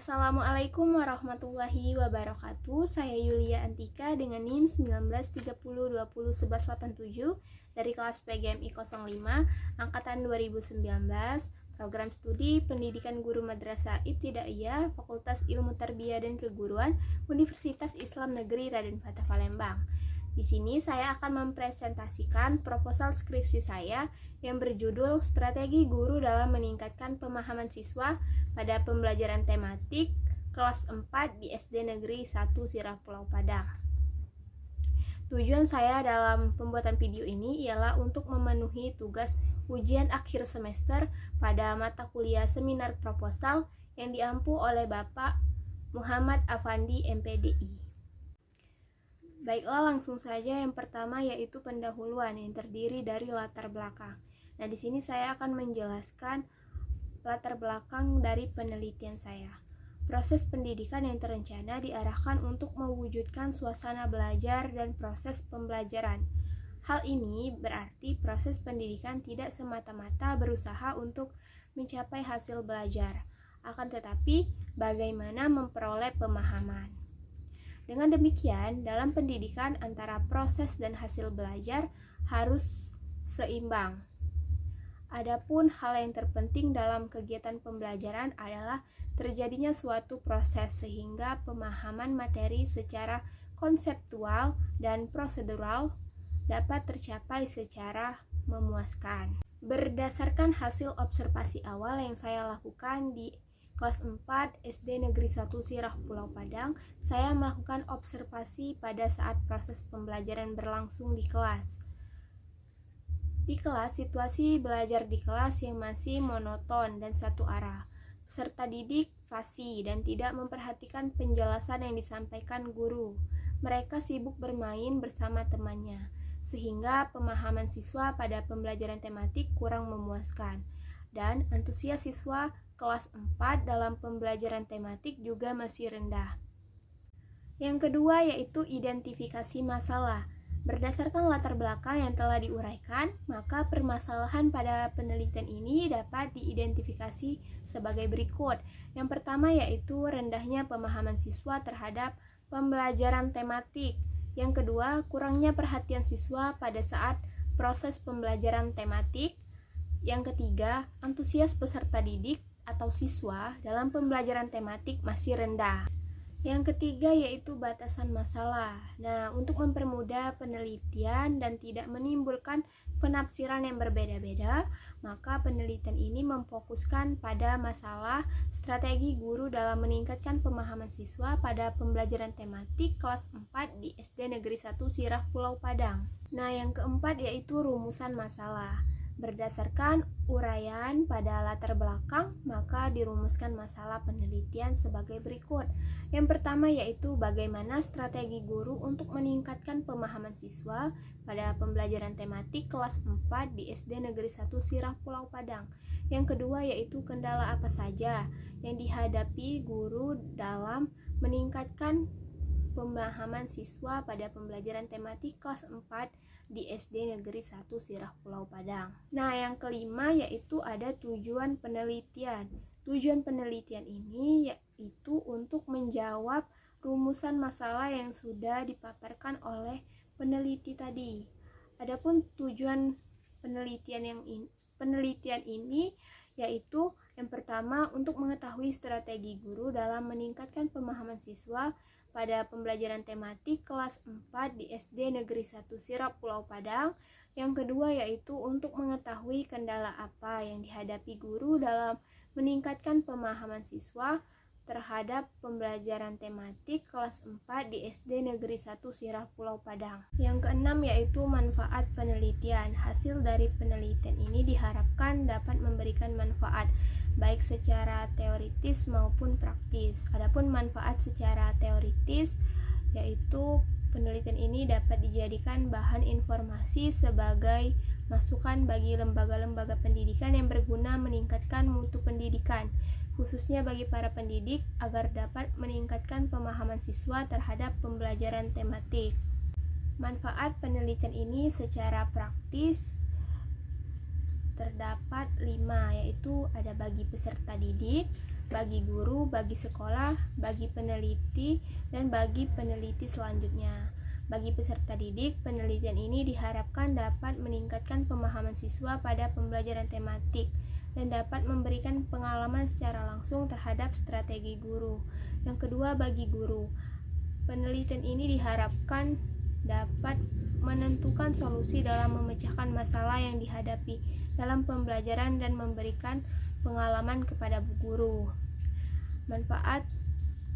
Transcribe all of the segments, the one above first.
Assalamualaikum warahmatullahi wabarakatuh. Saya Yulia Antika dengan NIM 1930201187 dari kelas PGMI 05 angkatan 2019, program studi Pendidikan Guru Madrasah Ibtidaiyah, Fakultas Ilmu Tarbiyah dan Keguruan, Universitas Islam Negeri Raden Fatah Palembang. Di sini saya akan mempresentasikan proposal skripsi saya yang berjudul Strategi Guru dalam Meningkatkan Pemahaman Siswa pada Pembelajaran Tematik kelas 4 di SD Negeri 1 Sirah Pulau Padang. Tujuan saya dalam pembuatan video ini ialah untuk memenuhi tugas ujian akhir semester pada mata kuliah seminar proposal yang diampu oleh Bapak Muhammad Afandi MPDI. Baiklah, langsung saja yang pertama yaitu pendahuluan yang terdiri dari latar belakang. Nah, di sini saya akan menjelaskan latar belakang dari penelitian saya. Proses pendidikan yang terencana diarahkan untuk mewujudkan suasana belajar dan proses pembelajaran. Hal ini berarti proses pendidikan tidak semata-mata berusaha untuk mencapai hasil belajar, akan tetapi bagaimana memperoleh pemahaman. Dengan demikian, dalam pendidikan antara proses dan hasil belajar harus seimbang. Adapun hal yang terpenting dalam kegiatan pembelajaran adalah terjadinya suatu proses sehingga pemahaman materi secara konseptual dan prosedural dapat tercapai secara memuaskan. Berdasarkan hasil observasi awal yang saya lakukan di kelas 4 SD Negeri 1 Sirah Pulau Padang, saya melakukan observasi pada saat proses pembelajaran berlangsung di kelas. Di kelas, situasi belajar di kelas yang masih monoton dan satu arah. Peserta didik fasih dan tidak memperhatikan penjelasan yang disampaikan guru. Mereka sibuk bermain bersama temannya, sehingga pemahaman siswa pada pembelajaran tematik kurang memuaskan. Dan antusias siswa kelas 4 dalam pembelajaran tematik juga masih rendah. Yang kedua yaitu identifikasi masalah. Berdasarkan latar belakang yang telah diuraikan, maka permasalahan pada penelitian ini dapat diidentifikasi sebagai berikut. Yang pertama yaitu rendahnya pemahaman siswa terhadap pembelajaran tematik. Yang kedua, kurangnya perhatian siswa pada saat proses pembelajaran tematik. Yang ketiga, antusias peserta didik atau siswa dalam pembelajaran tematik masih rendah. Yang ketiga yaitu batasan masalah. Nah, untuk mempermudah penelitian dan tidak menimbulkan penafsiran yang berbeda-beda, maka penelitian ini memfokuskan pada masalah strategi guru dalam meningkatkan pemahaman siswa pada pembelajaran tematik kelas 4 di SD Negeri 1 Sirah Pulau Padang. Nah, yang keempat yaitu rumusan masalah. Berdasarkan uraian pada latar belakang, maka dirumuskan masalah penelitian sebagai berikut. Yang pertama yaitu bagaimana strategi guru untuk meningkatkan pemahaman siswa pada pembelajaran tematik kelas 4 di SD Negeri 1 Sirah Pulau Padang. Yang kedua yaitu kendala apa saja yang dihadapi guru dalam meningkatkan pemahaman siswa pada pembelajaran tematik kelas 4 di SD Negeri 1 Sirah Pulau Padang. Nah, yang kelima yaitu ada tujuan penelitian. Tujuan penelitian ini yaitu untuk menjawab rumusan masalah yang sudah dipaparkan oleh peneliti tadi. Adapun tujuan penelitian ini yaitu yang pertama untuk mengetahui strategi guru dalam meningkatkan pemahaman siswa pada pembelajaran tematik kelas 4 di SD Negeri 1 Sirah Pulau Padang. Yang kedua yaitu untuk mengetahui kendala apa yang dihadapi guru dalam meningkatkan pemahaman siswa terhadap pembelajaran tematik kelas 4 di SD Negeri 1 Sirah Pulau Padang. Yang keenam yaitu manfaat penelitian. Hasil dari penelitian ini diharapkan dapat memberikan manfaat baik secara teoritis maupun praktis. Adapun manfaat secara teoritis yaitu penelitian ini dapat dijadikan bahan informasi sebagai masukan bagi lembaga-lembaga pendidikan yang berguna meningkatkan mutu pendidikan, khususnya bagi para pendidik agar dapat meningkatkan pemahaman siswa terhadap pembelajaran tematik. Manfaat penelitian ini secara praktis terdapat 5, yaitu ada bagi peserta didik, bagi guru, bagi sekolah, bagi peneliti, dan bagi peneliti selanjutnya. Bagi peserta didik, penelitian ini diharapkan dapat meningkatkan pemahaman siswa pada pembelajaran tematik dan dapat memberikan pengalaman secara langsung terhadap strategi guru. Yang kedua, bagi guru, penelitian ini diharapkan dapat menentukan solusi dalam memecahkan masalah yang dihadapi dalam pembelajaran dan memberikan pengalaman kepada guru. Manfaat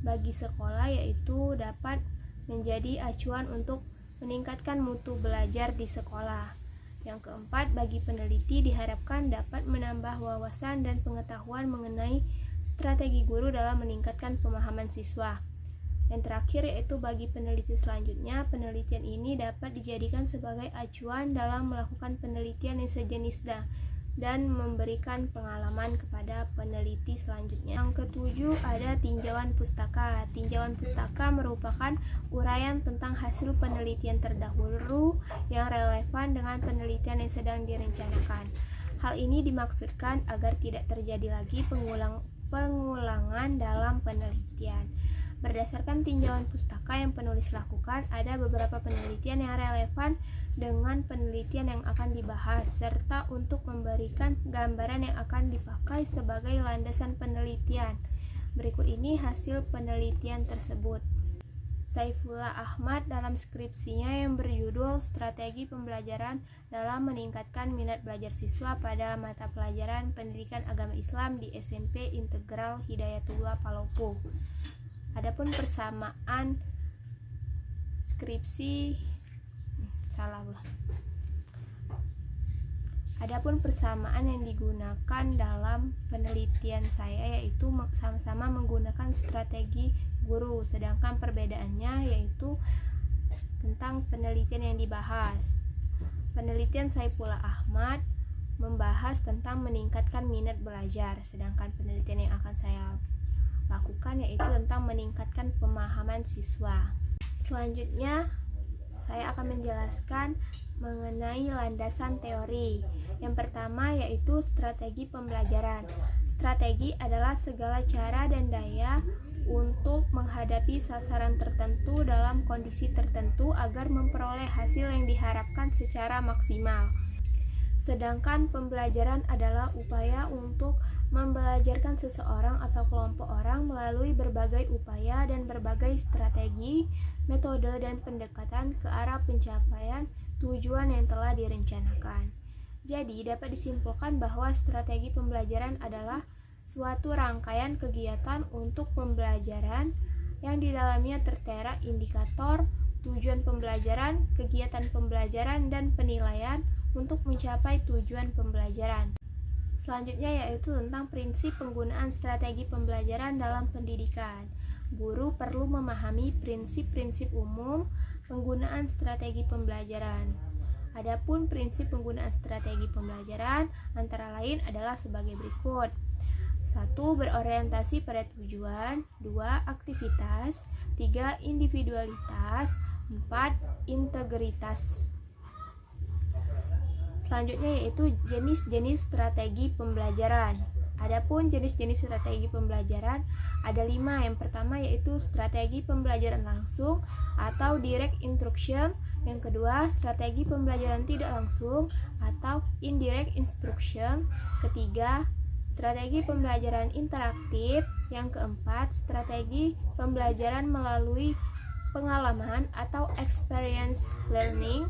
bagi sekolah yaitu dapat menjadi acuan untuk meningkatkan mutu belajar di sekolah. Yang keempat, bagi peneliti diharapkan dapat menambah wawasan dan pengetahuan mengenai strategi guru dalam meningkatkan pemahaman siswa. Yang terakhir yaitu bagi peneliti selanjutnya, penelitian ini dapat dijadikan sebagai acuan dalam melakukan penelitian yang sejenis dan memberikan pengalaman kepada peneliti selanjutnya. Yang ketujuh, ada tinjauan pustaka. Tinjauan pustaka merupakan uraian tentang hasil penelitian terdahulu yang relevan dengan penelitian yang sedang direncanakan. Hal ini dimaksudkan agar tidak terjadi lagi pengulangan dalam penelitian. Berdasarkan tinjauan pustaka yang penulis lakukan, ada beberapa penelitian yang relevan dengan penelitian yang akan dibahas, serta untuk memberikan gambaran yang akan dipakai sebagai landasan penelitian. Berikut ini hasil penelitian tersebut. Saifullah Ahmad dalam skripsinya yang berjudul Strategi Pembelajaran dalam Meningkatkan Minat Belajar Siswa pada Mata Pelajaran Pendidikan Agama Islam di SMP Integral Hidayatullah Palopo. Adapun persamaan skripsi Adapun persamaan yang digunakan dalam penelitian saya yaitu sama-sama menggunakan strategi guru, sedangkan perbedaannya yaitu tentang penelitian yang dibahas. Penelitian Saifullah Ahmad membahas tentang meningkatkan minat belajar, sedangkan penelitian yang akan saya lakukan yaitu tentang meningkatkan pemahaman siswa. Selanjutnya, saya akan menjelaskan mengenai landasan teori. Yang pertama yaitu strategi pembelajaran. Strategi adalah segala cara dan daya untuk menghadapi sasaran tertentu dalam kondisi tertentu agar memperoleh hasil yang diharapkan secara maksimal. Sedangkan pembelajaran adalah upaya untuk membelajarkan seseorang atau kelompok orang melalui berbagai upaya dan berbagai strategi, metode, dan pendekatan ke arah pencapaian tujuan yang telah direncanakan. Jadi, dapat disimpulkan bahwa strategi pembelajaran adalah suatu rangkaian kegiatan untuk pembelajaran yang di dalamnya tertera indikator, tujuan pembelajaran, kegiatan pembelajaran, dan penilaian untuk mencapai tujuan pembelajaran. Selanjutnya yaitu tentang prinsip penggunaan strategi pembelajaran dalam pendidikan. Guru perlu memahami prinsip-prinsip umum penggunaan strategi pembelajaran. Adapun prinsip penggunaan strategi pembelajaran antara lain adalah sebagai berikut. 1. Berorientasi pada tujuan. 2. Aktivitas. 3. Individualitas. 4. Integritas. Selanjutnya yaitu jenis-jenis strategi pembelajaran. Adapun jenis-jenis strategi pembelajaran ada 5. Yang pertama yaitu strategi pembelajaran langsung atau direct instruction. Yang kedua, strategi pembelajaran tidak langsung atau indirect instruction. Ketiga, strategi pembelajaran interaktif. Yang keempat, strategi pembelajaran melalui pengalaman atau experience learning.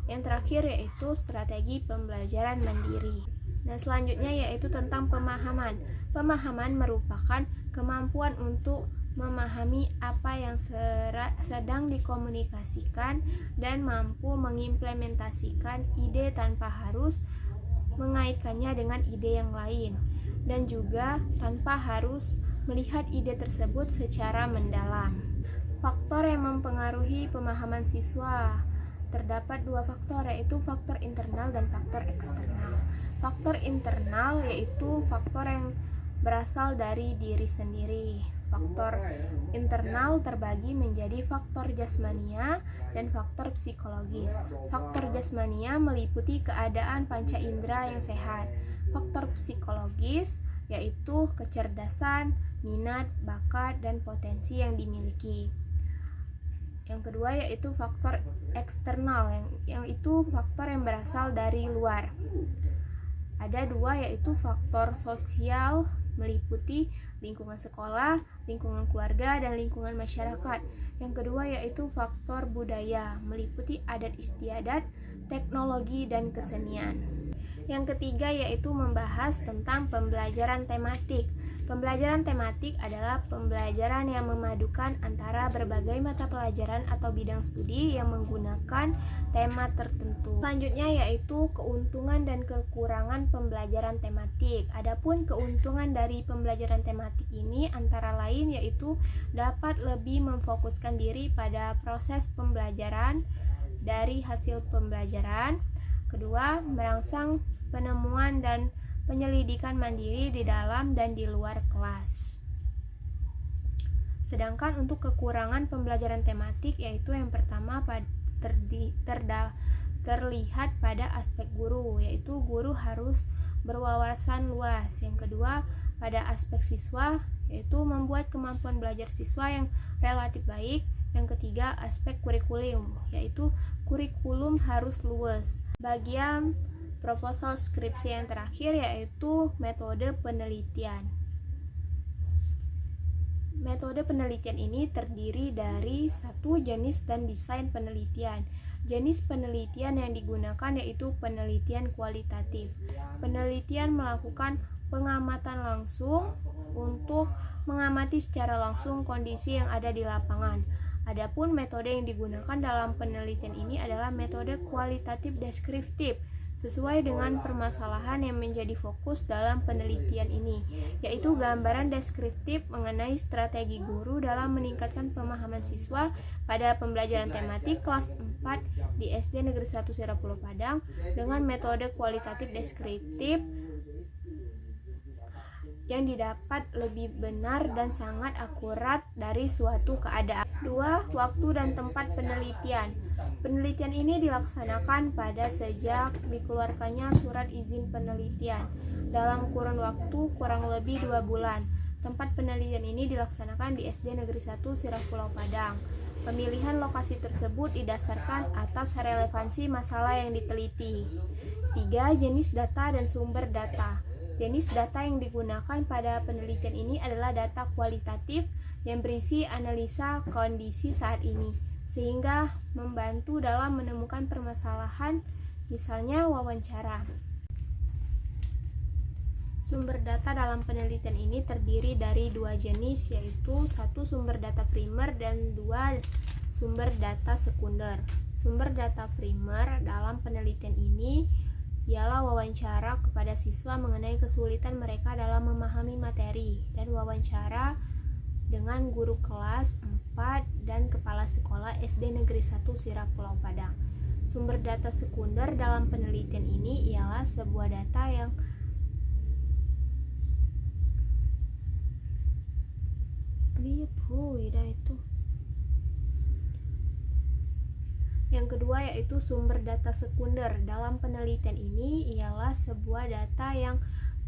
Yang terakhir yaitu strategi pembelajaran mandiri. Nah, selanjutnya yaitu tentang pemahaman. Pemahaman merupakan kemampuan untuk memahami apa yang sedang dikomunikasikan dan mampu mengimplementasikan ide tanpa harus mengaitkannya dengan ide yang lain, dan juga tanpa harus melihat ide tersebut secara mendalam. Faktor yang mempengaruhi pemahaman siswa. Terdapat 2 faktor, yaitu faktor internal dan faktor eksternal. Faktor internal yaitu faktor yang berasal dari diri sendiri. Faktor internal terbagi menjadi faktor jasmania dan faktor psikologis. Faktor jasmania meliputi keadaan panca indera yang sehat. Faktor psikologis yaitu kecerdasan, minat, bakat, dan potensi yang dimiliki. Yang kedua yaitu faktor eksternal, yang itu faktor yang berasal dari luar. Ada dua, yaitu faktor sosial meliputi lingkungan sekolah, lingkungan keluarga, dan lingkungan masyarakat. Yang kedua yaitu faktor budaya meliputi adat istiadat, teknologi, dan kesenian. Yang ketiga yaitu membahas tentang pembelajaran tematik. Pembelajaran tematik adalah pembelajaran yang memadukan antara berbagai mata pelajaran atau bidang studi yang menggunakan tema tertentu. Selanjutnya yaitu keuntungan dan kekurangan pembelajaran tematik. Adapun keuntungan dari pembelajaran tematik ini antara lain yaitu dapat lebih memfokuskan diri pada proses pembelajaran dari hasil pembelajaran. Kedua, merangsang penemuan dan penyelidikan mandiri di dalam dan di luar kelas. Sedangkan untuk kekurangan pembelajaran tematik yaitu yang pertama terlihat pada aspek guru, yaitu guru harus berwawasan luas. Yang kedua pada aspek siswa, yaitu membuat kemampuan belajar siswa yang relatif baik. Yang ketiga aspek kurikulum, yaitu kurikulum harus luas. Bagian proposal skripsi yang terakhir yaitu metode penelitian. Metode penelitian ini terdiri dari satu, jenis dan desain penelitian. Jenis penelitian yang digunakan yaitu penelitian kualitatif. Penelitian melakukan pengamatan langsung untuk mengamati secara langsung kondisi yang ada di lapangan. Adapun metode yang digunakan dalam penelitian ini adalah metode kualitatif deskriptif, sesuai dengan permasalahan yang menjadi fokus dalam penelitian ini, yaitu gambaran deskriptif mengenai strategi guru dalam meningkatkan pemahaman siswa pada pembelajaran tematik kelas 4 di SD Negeri 1 Sirapulo Padang dengan metode kualitatif deskriptif yang didapat lebih benar dan sangat akurat dari suatu keadaan. 2. Waktu dan tempat penelitian. Penelitian ini dilaksanakan pada sejak dikeluarkannya surat izin penelitian dalam kurun waktu kurang lebih 2 bulan. Tempat penelitian ini dilaksanakan di SD Negeri 1 Sirapulo Padang. Pemilihan lokasi tersebut didasarkan atas relevansi masalah yang diteliti. 3. Jenis data dan sumber data. Jenis data yang digunakan pada penelitian ini adalah data kualitatif yang berisi analisa kondisi saat ini, sehingga membantu dalam menemukan permasalahan, misalnya wawancara. Sumber data dalam penelitian ini terdiri dari 2 jenis, yaitu 1 sumber data primer dan 2 sumber data sekunder. Sumber data primer dalam penelitian ini ialah wawancara kepada siswa mengenai kesulitan mereka dalam memahami materi, dan wawancara dengan guru kelas 4 dan kepala sekolah SD Negeri 1 Sirapulo Padang. Sumber data sekunder dalam penelitian ini ialah sebuah data yang Yang kedua yaitu sumber data sekunder. Dalam penelitian ini ialah sebuah data yang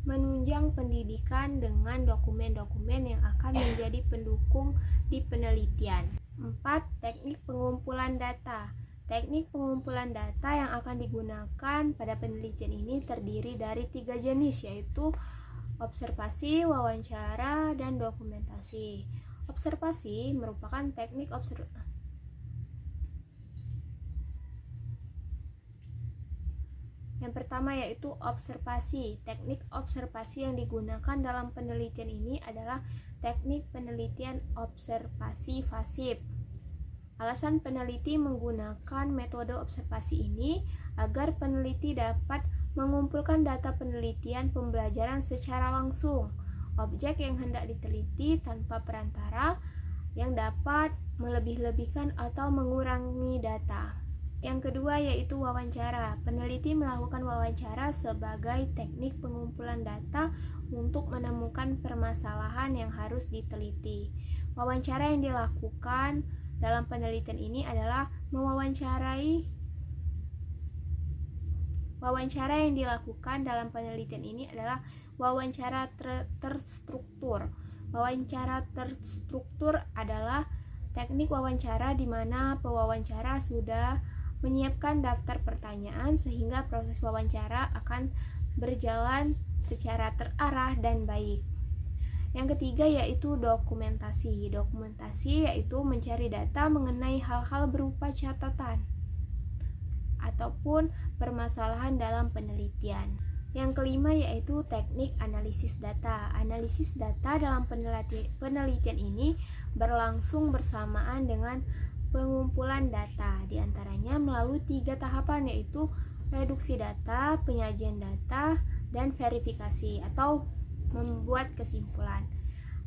menunjang pendidikan dengan dokumen-dokumen yang akan menjadi pendukung di penelitian. 4. Teknik pengumpulan data. Teknik pengumpulan data yang akan digunakan pada penelitian ini terdiri dari 3 jenis, yaitu observasi, wawancara, dan dokumentasi. Observasi merupakan teknik Yang pertama yaitu observasi. Teknik observasi yang digunakan dalam penelitian ini adalah teknik penelitian observasi pasif. Alasan peneliti menggunakan metode observasi ini agar peneliti dapat mengumpulkan data penelitian pembelajaran secara langsung. Objek yang hendak diteliti tanpa perantara yang dapat melebih-lebihkan atau mengurangi data. Yang kedua yaitu wawancara. Peneliti melakukan wawancara sebagai teknik pengumpulan data untuk menemukan permasalahan yang harus diteliti. Wawancara yang dilakukan dalam penelitian ini adalah Wawancara yang dilakukan dalam penelitian ini adalah wawancara terstruktur. Wawancara terstruktur adalah teknik wawancara di mana pewawancara sudah menyiapkan daftar pertanyaan sehingga proses wawancara akan berjalan secara terarah dan baik. Yang ketiga yaitu dokumentasi. Dokumentasi yaitu mencari data mengenai hal-hal berupa catatan ataupun permasalahan dalam penelitian. Yang kelima yaitu teknik analisis data. Analisis data dalam penelitian ini berlangsung bersamaan dengan pengumpulan data, di antaranya melalui 3 tahapan yaitu reduksi data, penyajian data, dan verifikasi atau membuat kesimpulan.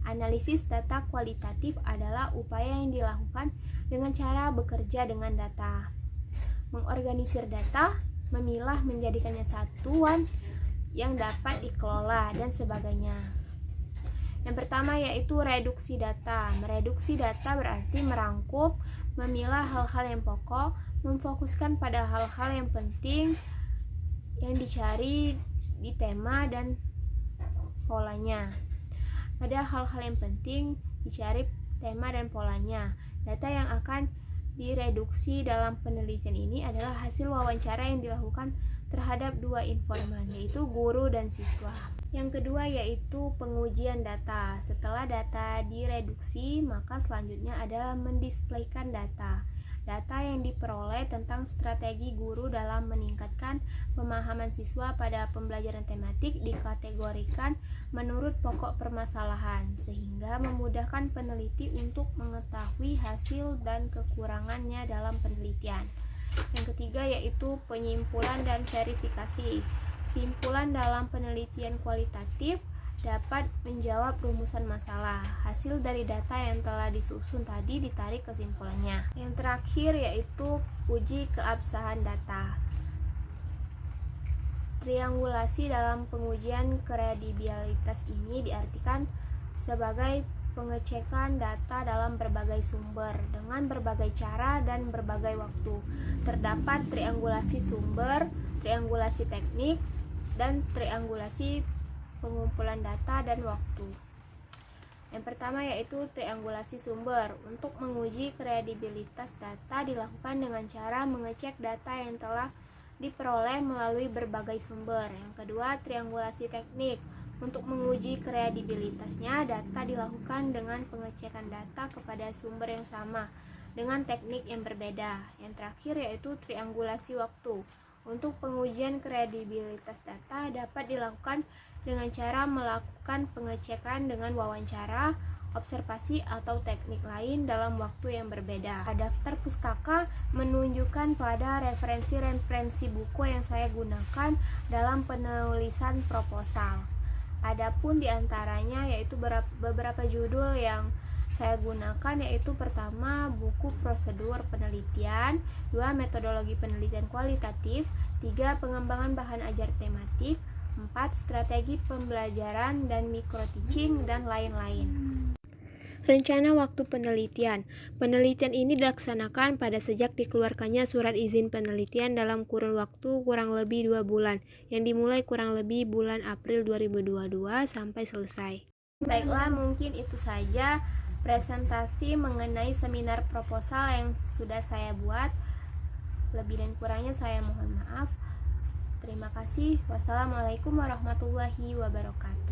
Analisis data kualitatif adalah upaya yang dilakukan dengan cara bekerja dengan data, mengorganisir data, memilah menjadikannya satuan yang dapat dikelola, dan sebagainya. Yang pertama yaitu reduksi data. Mereduksi data berarti merangkum, memilah hal-hal yang pokok, memfokuskan pada hal-hal yang penting yang dicari di tema dan polanya. Pada hal-hal yang penting dicari tema dan polanya. Data yang akan direduksi dalam penelitian ini adalah hasil wawancara yang dilakukan terhadap 2 informan, yaitu guru dan siswa. Yang kedua yaitu pengujian data. Setelah data direduksi, maka selanjutnya adalah mendisplaykan data. Data yang diperoleh tentang strategi guru dalam meningkatkan pemahaman siswa pada pembelajaran tematik dikategorikan menurut pokok permasalahan, sehingga memudahkan peneliti untuk mengetahui hasil dan kekurangannya dalam penelitian. Yang ketiga yaitu penyimpulan dan verifikasi. Simpulan dalam penelitian kualitatif dapat menjawab rumusan masalah. Hasil dari data yang telah disusun tadi ditarik kesimpulannya. Yang terakhir yaitu uji keabsahan data. Triangulasi dalam pengujian kredibilitas ini diartikan sebagai pengecekan data dalam berbagai sumber dengan berbagai cara dan berbagai waktu. Terdapat triangulasi sumber, triangulasi teknik, dan triangulasi pengumpulan data dan waktu. Yang pertama yaitu triangulasi sumber. Untuk menguji kredibilitas data dilakukan dengan cara mengecek data yang telah diperoleh melalui berbagai sumber. Yang kedua, triangulasi teknik. Untuk menguji kredibilitasnya, data dilakukan dengan pengecekan data kepada sumber yang sama dengan teknik yang berbeda. Yang terakhir yaitu triangulasi waktu. Untuk pengujian kredibilitas data dapat dilakukan dengan cara melakukan pengecekan dengan wawancara, observasi, atau teknik lain dalam waktu yang berbeda. Daftar pustaka menunjukkan pada referensi-referensi buku yang saya gunakan dalam penulisan proposal. Adapun diantaranya yaitu beberapa judul yang saya gunakan yaitu pertama buku prosedur penelitian, 2 metodologi penelitian kualitatif, 3 pengembangan bahan ajar tematik, 4 strategi pembelajaran dan micro teaching, dan lain-lain. Rencana waktu penelitian. Penelitian ini dilaksanakan pada sejak dikeluarkannya surat izin penelitian dalam kurun waktu kurang lebih 2 bulan, yang dimulai kurang lebih bulan April 2022 sampai selesai. Baiklah, mungkin itu saja presentasi mengenai seminar proposal yang sudah saya buat. Lebih dan kurangnya saya mohon maaf. Terima kasih. Wassalamualaikum warahmatullahi wabarakatuh.